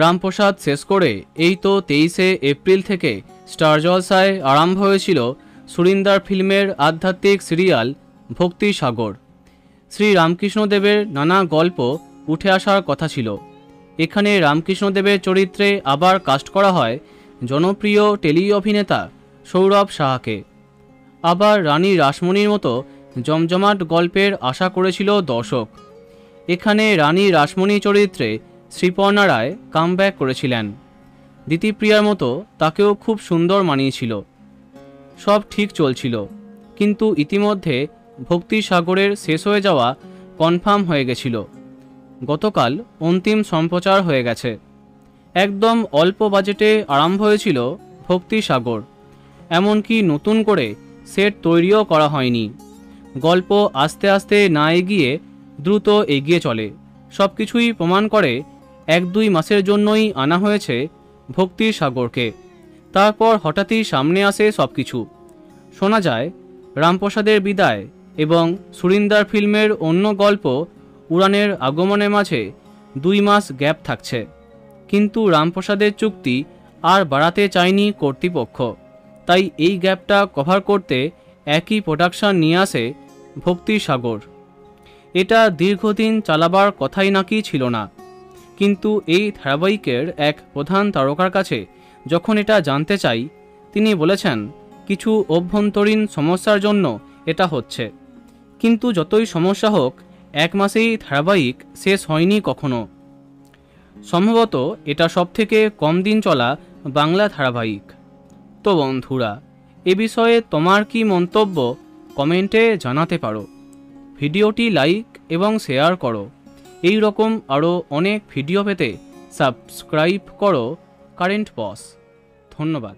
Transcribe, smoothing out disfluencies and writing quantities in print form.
রামপ্রসাদ শেষ করে এই তো 23শে এপ্রিল থেকে স্টার জলসায় আরম্ভ হয়েছিল সুরিন্দার ফিল্মের আধ্যাত্মিক সিরিয়াল ভক্তি সাগর। শ্রী রামকৃষ্ণদেবের নানা গল্প উঠে আসার কথা ছিল। এখানে রামকৃষ্ণদেবের চরিত্রে আবার কাস্ট করা হয় জনপ্রিয় টেলি অভিনেতা সৌরভ সাহাকে। আবার রানী রাসমণির মতো জমজমাট গল্পের আশা করেছিল দর্শক। এখানে রানী রাসমণি চরিত্রে শ্রীপর্ণা রায় কামব্যাক করেছিলেন। দিতিপ্রিয়ার মতো তাকেও খুব সুন্দর মানিয়েছিল। সব ঠিক চলছিল, কিন্তু ইতিমধ্যে ভক্তি সাগরের শেষ হয়ে যাওয়া কনফার্ম হয়ে গেছিল। গতকাল অন্তিম সম্প্রচার হয়ে গেছে। একদম অল্প বাজেটে আরম্ভ হয়েছিল ভক্তি সাগর। এমনকি নতুন করে সেট তৈরিও করা হয়নি। গল্প আস্তে আস্তে না এগিয়ে দ্রুত এগিয়ে চলে। সব কিছুই প্রমাণ করে 1-2 মাসের জন্যই আনা হয়েছে ভক্তি সাগরকে। তারপর হঠাৎই সামনে আসে সব কিছু। শোনা যায় রামপ্রসাদের বিদায় এবং সুরিন্দার ফিল্মের অন্য গল্প উড়ানের আগমনের মাঝে 2 মাস গ্যাপ থাকছে। কিন্তু রামপ্রসাদের চুক্তি আর বাড়াতে চায়নি কর্তৃপক্ষ, তাই এই গ্যাপটা কভার করতে একই প্রোডাকশন নিয়ে আসে ভক্তি সাগর। এটা দীর্ঘদিন চালাবার কথাই নাকি ছিল না, কিন্তু এই ধারাবাহিকের এক প্রধান তারকার কাছে যখন এটা জানতে চাই, তিনি বলেছেন কিছু অভ্যন্তরীণ সমস্যার জন্য এটা হচ্ছে। কিন্তু যতই সমস্যা হোক 1 মাসেই ধারাবাহিক শেষ হয়নি কখনো। সম্ভবত এটা সবথেকে কম দিন চলা বাংলা ধারাবাহিক। তো বন্ধুরা, এ বিষয়ে তোমার কি মন্তব্য কমেন্টে জানাতে পারো। ভিডিওটি লাইক এবং শেয়ার করো। এই রকম আরও অনেক ভিডিও পেতে সাবস্ক্রাইব করো কারেন্ট বস। ধন্যবাদ।